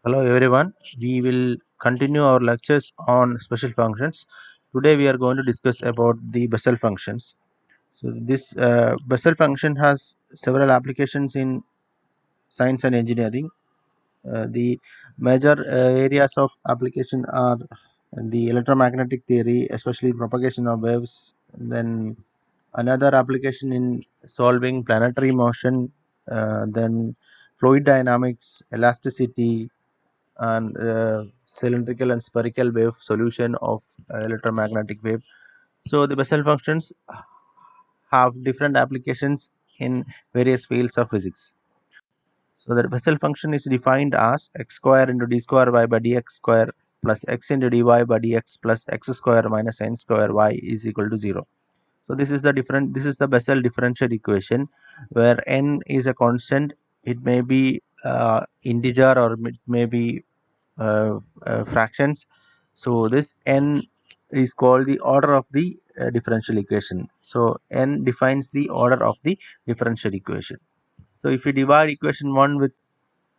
Hello everyone. We will continue our lectures on special functions. Today we are going to discuss about the Bessel functions. So this Bessel function has several applications in science and engineering. The major areas of application are the electromagnetic theory, especially propagation of waves. Then another application in solving planetary motion. Then fluid dynamics, elasticity, and cylindrical and spherical wave solution of electromagnetic wave. So the Bessel functions have different applications in various fields of physics. So the Bessel function is defined as x square into d square y by dx square plus x into dy by dx plus x square minus n square y is equal to 0. So this is the Bessel differential equation where n is a constant. It may be integer or it may be fractions. So this n is called the order of the differential equation. So n defines the order of the differential equation. So if you divide equation 1 with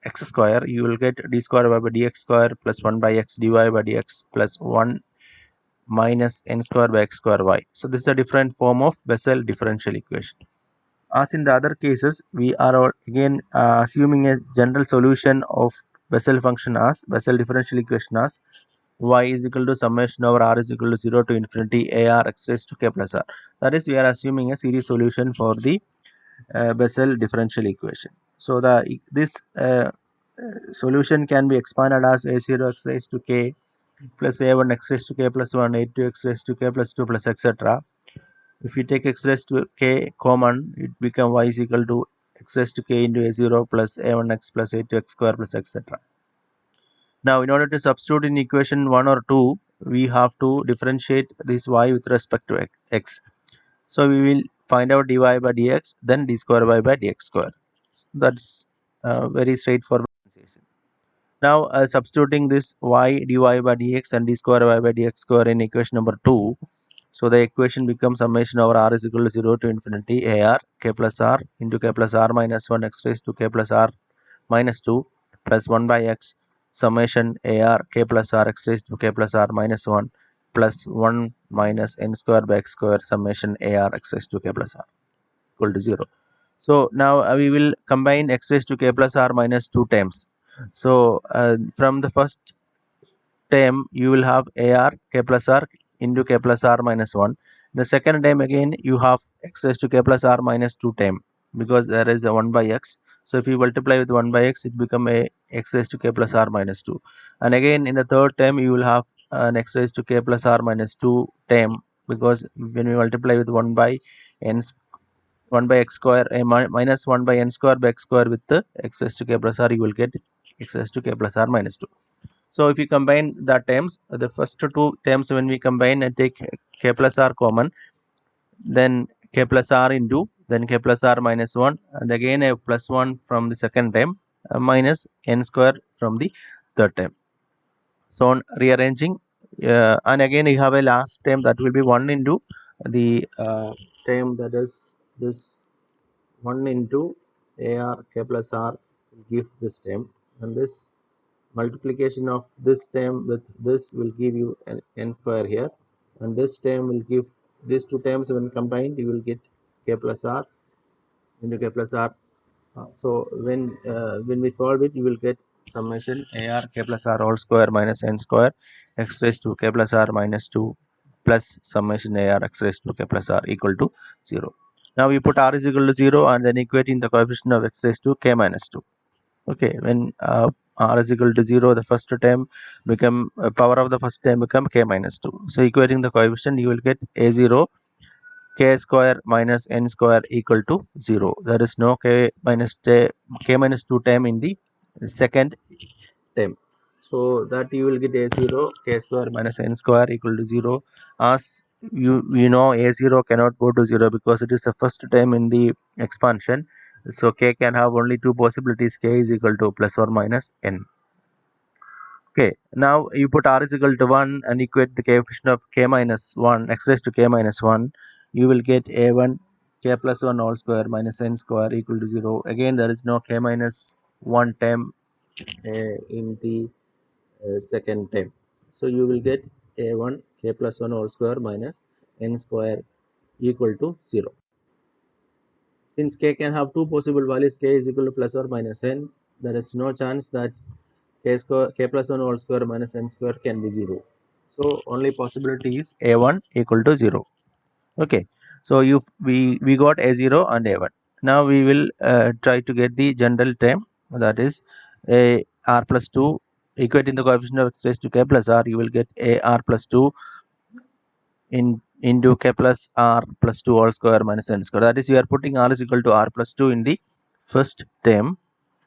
x square, you will get d square y by dx square plus 1 by x dy by dx plus 1 minus n square by x square y. So this is a different form of Bessel differential equation. As in the other cases, we are again assuming a general solution of Bessel function as Bessel differential equation as y is equal to summation over r is equal to 0 to infinity ar x raised to k plus r. That is, we are assuming a series solution for the Bessel differential equation. So this solution can be expanded as a0 x raised to k plus a1 x raised to k plus 1 a2 x raised to k plus 2 plus etc. If you take x raised to k common, it becomes y is equal to x raised to k into a0 plus a1x plus a2x square plus etc. Now, in order to substitute in equation 1 or 2, we have to differentiate this y with respect to x. So we will find out dy by dx, then d square y by dx square. That's very straightforward. Now, substituting this y dy by dx and d square y by dx square in equation number 2, so the equation becomes summation over r is equal to 0 to infinity ar k plus r into k plus r minus 1 x raised to k plus r minus 2 plus 1 by x summation ar k plus r x raised to k plus r minus 1 plus 1 minus n square by x square summation ar x raised to k plus r equal to 0. So now we will combine x raised to k plus r minus 2 terms. So from the first term you will have ar k plus r into k plus r minus 1. The second term again you have x raised to k plus r minus 2 term because there is a 1 by x. So if you multiply with 1 by x, it become a x raised to k plus r minus 2. And again in the third term you will have an x raised to k plus r minus 2 term, because when we multiply with 1 by n 1 by x square minus 1 by n square by x square with the x raised to k plus r, you will get x raised to k plus r minus 2. So if you combine the terms, the first two terms when we combine and take k plus r common, then k plus r into then k plus r minus 1 and again a plus 1 from the second term minus n square from the third term. So on rearranging and again you have a last term that will be 1 into the term that is this 1 into ar k plus r will give this term, and this multiplication of this term with this will give you an n square here, and this term will give these two terms when combined you will get k plus r into k plus r. So when we solve it, you will get summation ar k plus r whole square minus n square x raised to k plus r minus 2 plus summation ar x raised to k plus r equal to 0. Now we put r is equal to 0 and then equating the coefficient of x raised to k minus 2. Okay, when r is equal to 0, the first term become power of the first term become k minus 2. So equating the coefficient, you will get a0 k square minus n square equal to 0. There is no k minus 2 term in the second term. So that you will get a0 k square minus n square equal to 0. As you know, a0 cannot go to 0 because it is the first term in the expansion. So k can have only two possibilities, k is equal to plus or minus n. Okay, now you put r is equal to 1 and equate the coefficient of k minus 1 x raised to k minus 1. You will get a1 k plus 1 whole square minus n square equal to 0. Again there is no k minus 1 term in the second term. So you will get a1 k plus 1 whole square minus n square equal to 0. Since k can have two possible values, k is equal to plus or minus n, there is no chance that k plus 1 whole square minus n square can be 0. So only possibility is a1 equal to 0. Okay, so we got a0 and a1. Now we will try to get the general term, that is a r plus 2. Equating the coefficient of x raised to k plus r, you will get a r plus 2 into k plus r plus 2 whole square minus n square. That is, you are putting r is equal to r plus 2 in the first term.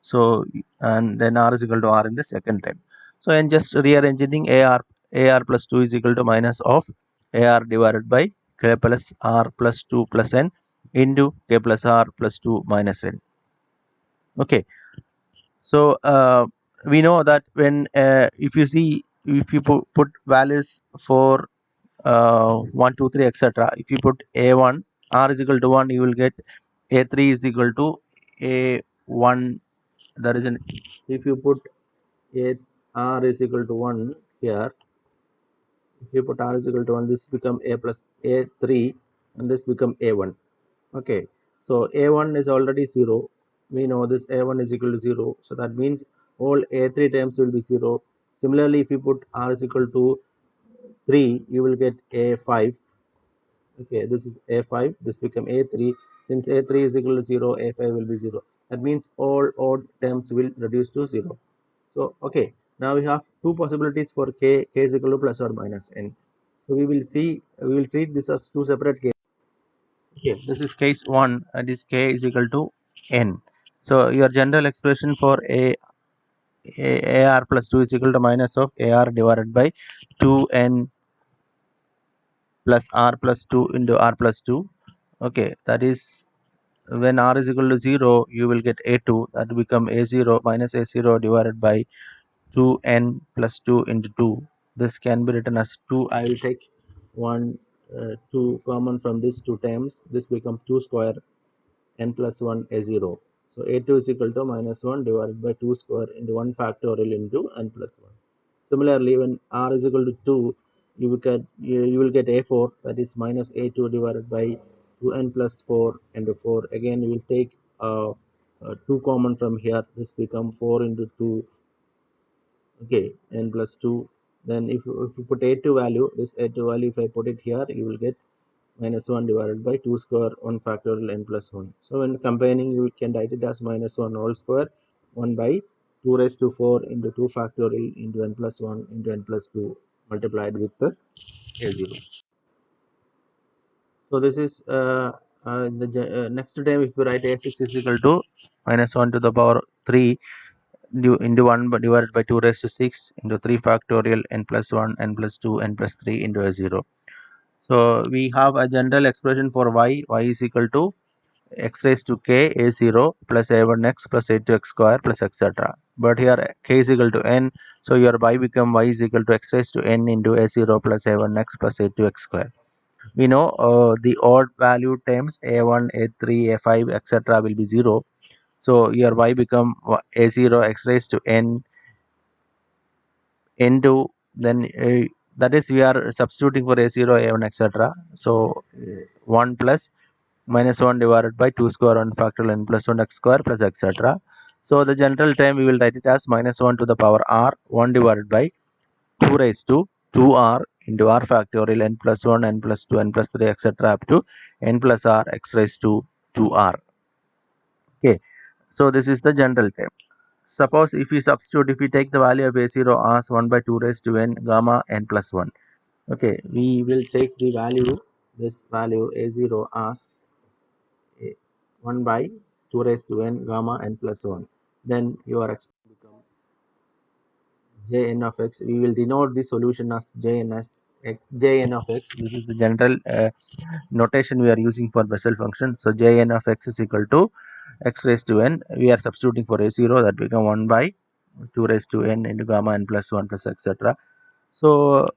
So and then r is equal to r in the second term. So and just rearranging ar plus 2 is equal to minus of ar divided by k plus r plus 2 plus n into k plus r plus 2 minus n. Okay, so we know that when if you put values for 1 2 3 etc. If you put a1 r is equal to 1, you will get a3 is equal to a1. That is an, if you put a r is equal to 1 here, if you put r is equal to 1, this become a plus a3 and this become a1. Okay, so a1 is already 0. We know this a1 is equal to 0, so that means all a3 terms will be 0. Similarly, if you put r is equal to 3, you will get a5. Okay, this is a5, this become a3. Since a3 is equal to 0, a5 will be 0. That means all odd terms will reduce to 0. So okay, now we have two possibilities for k is equal to plus or minus n. So we will treat this as two separate cases. Okay, this is case 1, and is k is equal to n. So your general expression for ar plus 2 is equal to minus of ar divided by 2n plus r plus 2 into r plus 2. Okay, that is, when r is equal to 0, you will get a2, that will become a0 minus a0 divided by 2n plus 2 into 2. This can be written as 2. I will take 1 2 common from these two terms. This becomes 2 square n plus 1 a0. So a2 is equal to minus 1 divided by 2 square into 1 factorial into n plus 1. Similarly, when r is equal to 2, you will get a4, that is minus a2 divided by 2n plus 4 into 4. Again, you will take 2 common from here. This become 4 into 2. Okay, n plus 2. Then if you put a2 value, this a2 value, if I put it here, you will get minus 1 divided by 2 square 1 factorial n plus 1. So when combining, you can write it as minus 1 whole square 1 by 2 raised to 4 into 2 factorial into n plus 1 into n plus 2 multiplied with the a0. So this is the next time, if you write a6 is equal to minus 1 to the power 3 into 1 divided by 2 raised to 6 into 3 factorial n plus 1 n plus 2 n plus 3 into a0. So we have a general expression for y is equal to x raised to k a0 plus a1x plus a2x square plus etc. But here k is equal to n, so your y become y is equal to x raised to n into a0 plus a1x plus a2x square. We know the odd value terms a1 a3 a5 etc. will be 0. So your y become a0 x raised to n into, then that is, we are substituting for a0 a1 etc. So 1 plus minus 1 divided by 2 square 1 factorial n plus 1 x square plus etc. So the general term we will write it as minus 1 to the power r 1 divided by 2 raised to 2r into r factorial n plus 1 n plus 2 n plus 3 etc. up to n plus r x raised to 2r. Okay, so this is the general term. Suppose if we substitute, if we take the value of a0 as 1 by 2 raised to n gamma n plus 1. Okay, we will take the value, this value a0 as 1 by 2 raised to n gamma n plus 1. Then your expression become jn of x. We will denote the solution as jn of x. This is the general notation we are using for Bessel function. So jn of x is equal to x raised to n. We are substituting for a0, that become 1 by 2 raised to n into gamma n plus 1 plus etc. So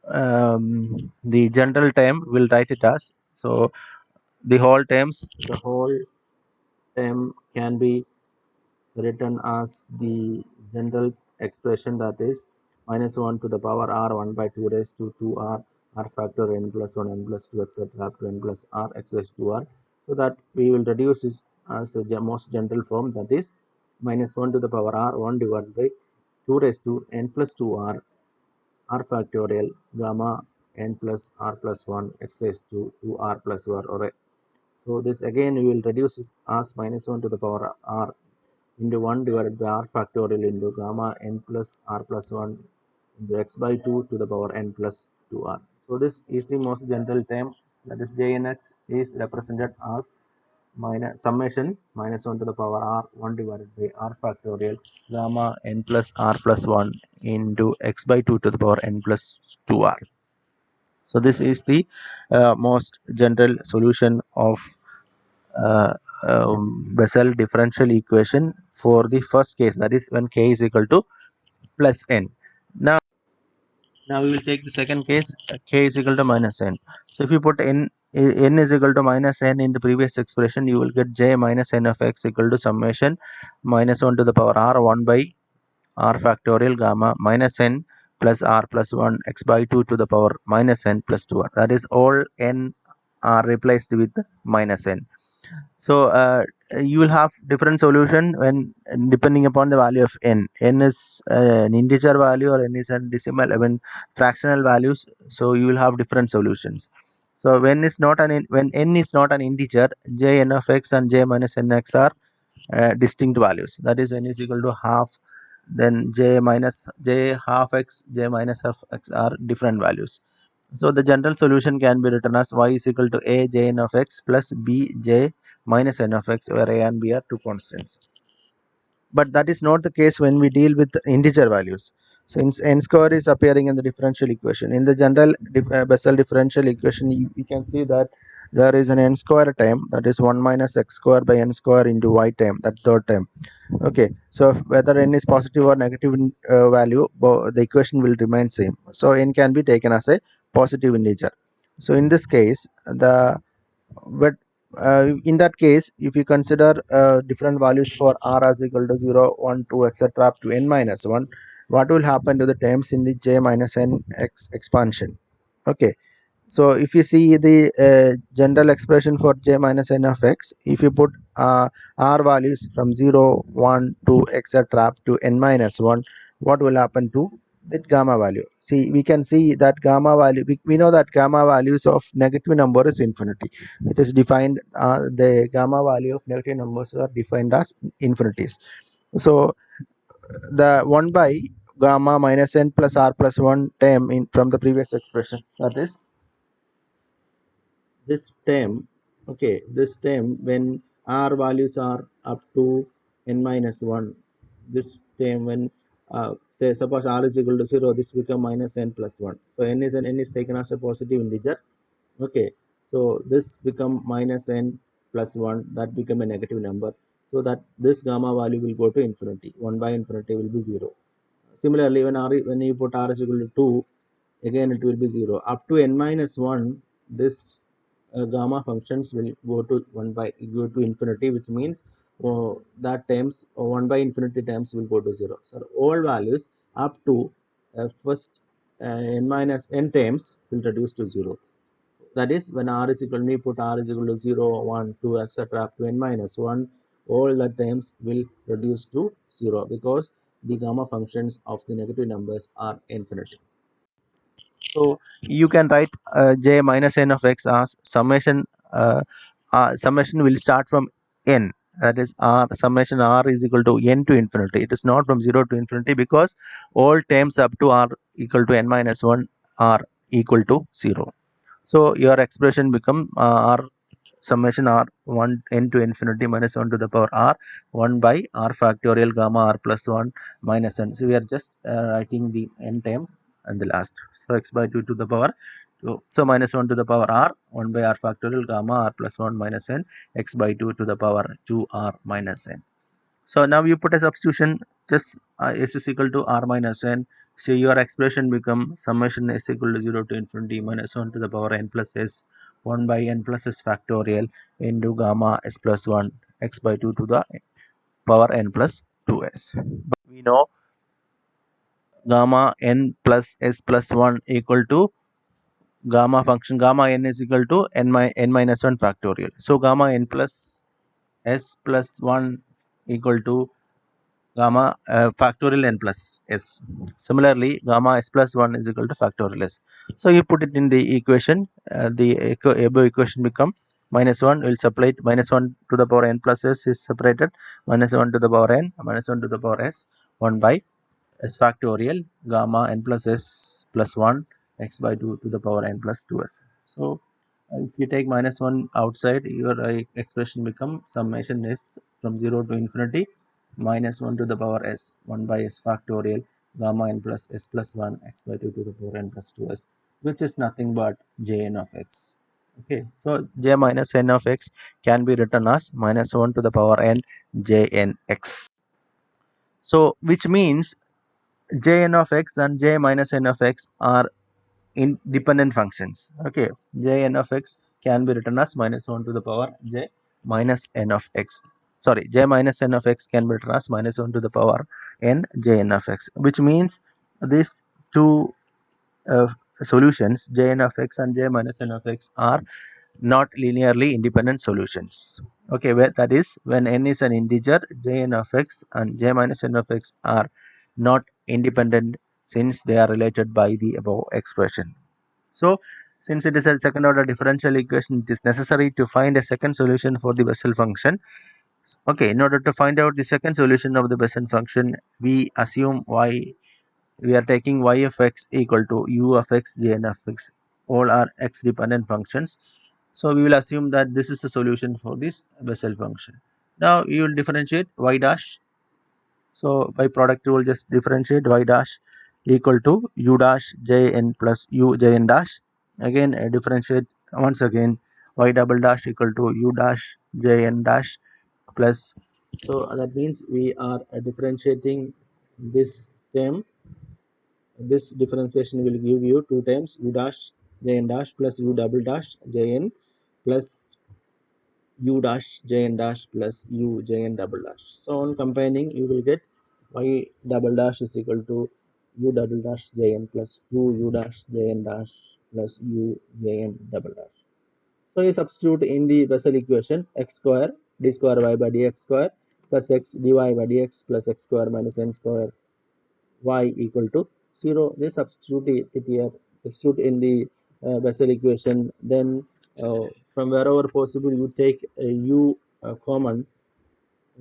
the general term will write it as, so the whole term can be written as the general expression, that is minus 1 to the power r 1 by 2 raised to 2r r factor n plus 1 n plus 2 etc. up to n plus r x raised to r. So that we will reduce this as a most general form, that is minus 1 to the power r 1 divided by 2 raised to n plus 2r r factorial gamma n plus r plus 1 x raised to 2r plus 1 or so this again we will reduce this as minus 1 to the power r into 1 divided by r factorial into gamma n plus r plus 1 into x by 2 to the power n plus 2r. So this is the most general term, that is jnx is represented as minus summation minus 1 to the power r 1 divided by r factorial gamma n plus r plus 1 into x by 2 to the power n plus 2r. So this is the most general solution of uh, Bessel differential equation for the first case, that is when k is equal to plus n. Now we will take the second case, k is equal to minus n. So if you put n is equal to minus n in the previous expression, you will get j minus n of x equal to summation minus 1 to the power r 1 by r factorial gamma minus n plus r plus 1 x by 2 to the power minus n plus 2r. That is all n are replaced with minus n. So you will have different solution when depending upon the value of n. N is an integer value or n is a decimal, when fractional values. So you will have different solutions. So when n is not an integer, j n of x and j minus n x are distinct values. That is n is equal to half, then j half x, j minus of x are different values. So the general solution can be written as y is equal to a j n of x plus b j minus n of x, where a and b are two constants. But that is not the case when we deal with integer values, since n square is appearing in the differential equation. In the general Bessel differential equation, you can see that there is an n square term, that is 1 minus x square by n square into y term, that third term. Okay, so whether n is positive or negative value, the equation will remain same. So n can be taken as a positive integer. So in this case, but in that case, if you consider different values for r as equal to 0 1 2 etc up to n minus 1, what will happen to the terms in the j minus n x expansion? Okay, so if you see the general expression for j minus n of x, if you put r values from 0 1 2 etc up to n minus 1, what will happen to that gamma value? See, we can see that gamma value, we know that gamma values of negative number is infinity. It is defined, the gamma value of negative numbers are defined as infinities. So the 1 by gamma minus n plus r plus 1 term in from the previous expression, that is this term. Okay, this term when r values are up to n minus 1, this term when say suppose r is equal to 0, this become minus n plus 1. So n is taken as a positive integer. Okay, so this become minus n plus 1, that become a negative number, so that this gamma value will go to infinity. 1 by infinity will be 0. Similarly, when you put r is equal to 2, again it will be 0 up to n minus 1. This gamma functions will go to infinity, which means that terms 1 by infinity terms will go to 0. So all values up to first n minus n terms will reduce to 0. That is when r is equal, we put r is equal to 0 1 2 etc up to n minus 1, all the terms will reduce to 0 because the gamma functions of the negative numbers are infinity. So you can write j minus n of x as summation. Summation will start from n, that is r summation r is equal to n to infinity. It is not from 0 to infinity because all terms up to r equal to n minus 1 are equal to 0. So your expression become r summation r 1 n to infinity minus 1 to the power r 1 by r factorial gamma r plus 1 minus n. So we are just writing the n term and the last. So x by 2 to the power 2. So minus 1 to the power r 1 by r factorial gamma r plus 1 minus n x by 2 to the power 2r minus n. So now you put a substitution, just s is equal to r minus n. So your expression become summation s equal to 0 to infinity minus 1 to the power n plus s 1 by n plus s factorial into gamma s plus 1 x by 2 to the power n plus 2s. We know gamma n plus s plus 1 equal to gamma function gamma n is equal to n minus 1 factorial. So gamma n plus s plus 1 equal to gamma factorial n plus s. Similarly, gamma s plus 1 is equal to factorial s. So you put it in the equation, the above equation become minus 1 will separate minus 1 to the power n plus s is separated minus 1 to the power n minus 1 to the power s 1 by s factorial gamma n plus s plus 1 x by 2 to the power n plus 2s. So if you take minus 1 outside, your expression become summation is from 0 to infinity minus 1 to the power s 1 by s factorial gamma n plus s plus 1 x by 2 to the power n plus 2s, which is nothing but jn of x. Okay, so j minus n of x can be written as minus 1 to the power n jn x. So which means jn of x and j minus n of x are independent functions. Okay, jn of x can be written as minus 1 to the power j minus n of x. Sorry, j minus n of x can be written as minus 1 to the power n jn of x, which means these two uh, solutions jn of x and j minus n of x are not linearly independent solutions. Okay, where that is when n is an integer, jn of x and j minus n of x are not independent since they are related by the above expression. So since it is a second order differential equation, it is necessary to find a second solution for the Bessel function. Okay, in order to find out the second solution of the Bessel function, we assume we are taking y of x equal to u of x, jn of x, all are x dependent functions. So we will assume that this is the solution for this Bessel function. Now you will differentiate y dash. So by product rule, just differentiate y dash equal to u dash jn plus u jn dash. Again differentiate once again y double dash equal to u dash jn dash plus. So that means we are differentiating this term. This differentiation will give you two times u dash jn dash plus u double dash jn plus u dash jn dash plus u jn double dash. So on combining, you will get y double dash is equal to u double dash jn plus 2 u dash jn dash plus u jn double dash. So you substitute in the Bessel equation x square d square y by dx square plus x dy by dx plus x square minus n square y equal to 0. Just substitute it here, substitute in the Bessel equation. Then from wherever possible, you take a u common.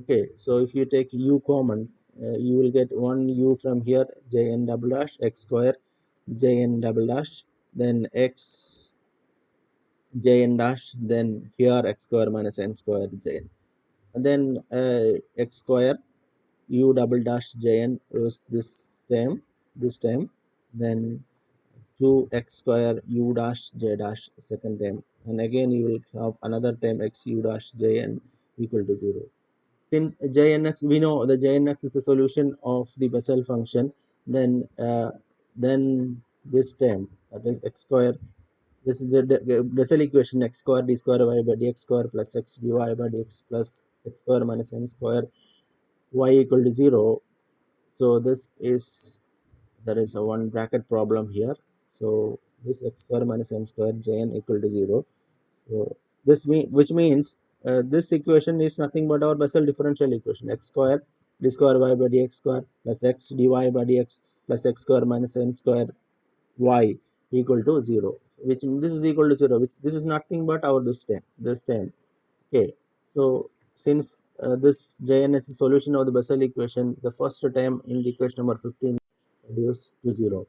Okay, so if you take u common, you will get one u from here, jn double dash x square jn double dash, then x jn dash, then here x square minus n square jn, and then x square u double dash jn is this term, then 2x square u dash j dash second term, and again you will have another term x u dash jn equal to 0. Since jnx, we know the jnx is the solution of the Bessel function, then this term, that is x square, this is the Bessel equation, x square d square y by dx square plus x dy by dx plus x square minus n square y equal to 0. So this is, there is a one bracket problem here. So this x square minus n square jn equal to 0. So this which means this equation is nothing but our Bessel differential equation, x square d square y by dx square plus x dy by dx plus x square minus n square y equal to 0, which this is equal to 0, which this is nothing but our this term. Okay, so since this jn is the solution of the Bessel equation, the first term in the equation number 15 reduced to 0.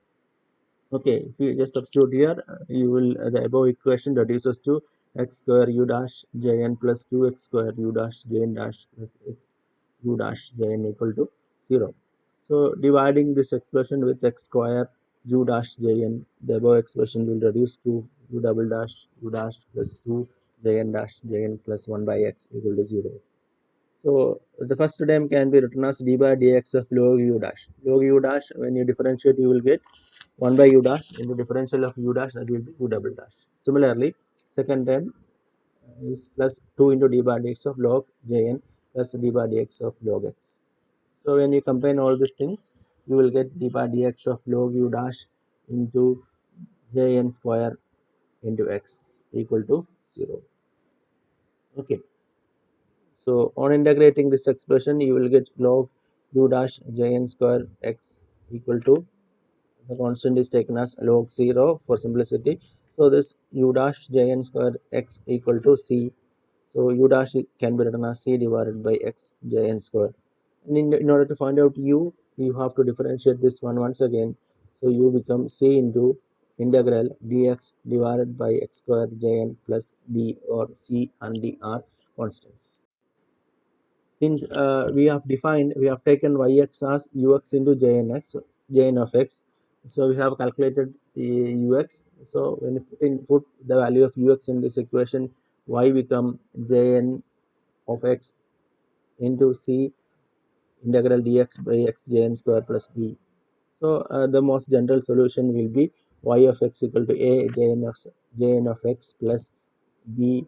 Okay, if you just substitute here, you will the above equation reduces to x square u dash jn plus 2x square u dash jn dash plus x u dash jn equal to 0. So dividing this expression with x square u dash jn, the above expression will reduce to u double dash u dash plus 2 jn dash jn plus 1 by x equal to 0. So the first term can be written as d by dx of log u dash. Log u dash, when you differentiate, you will get 1 by u dash into differential of u dash, that will be u double dash. Similarly, second term is plus 2 into d by dx of log jn, plus d bar dx of log x. So when you combine all these things, you will get d bar dx of log u dash into jn square into x equal to 0. Okay. So on integrating this expression, you will get log u dash jn square x equal to, the constant is taken as log 0 for simplicity. So this u dash jn square x equal to c. So u dash can be written as c divided by x jn square. And in order to find out u, you have to differentiate this one once again. So u becomes c into integral dx divided by x square jn plus d, or c and d are constants. Since we have taken yx as ux into jn of x, so we have calculated the ux. So when you put the value of ux in this equation, y become jn of x into c integral dx by x jn square plus d. So the most general solution will be y of x equal to a jn of x plus b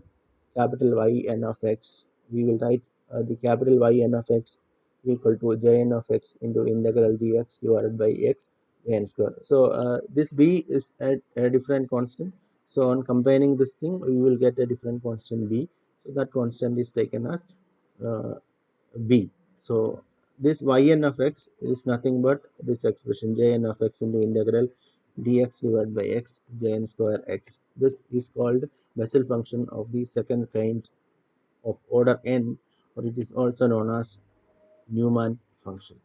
capital Y n of x. We will write the capital Y n of x equal to jn of x into integral dx divided by x n square. So this b is a different constant. So on combining this thing, we will get a different constant b. So that constant is taken as uh, b. So this yn of x is nothing but this expression jn of x into integral dx divided by x jn square x. This is called Bessel function of the second kind of order n, or it is also known as Newman function.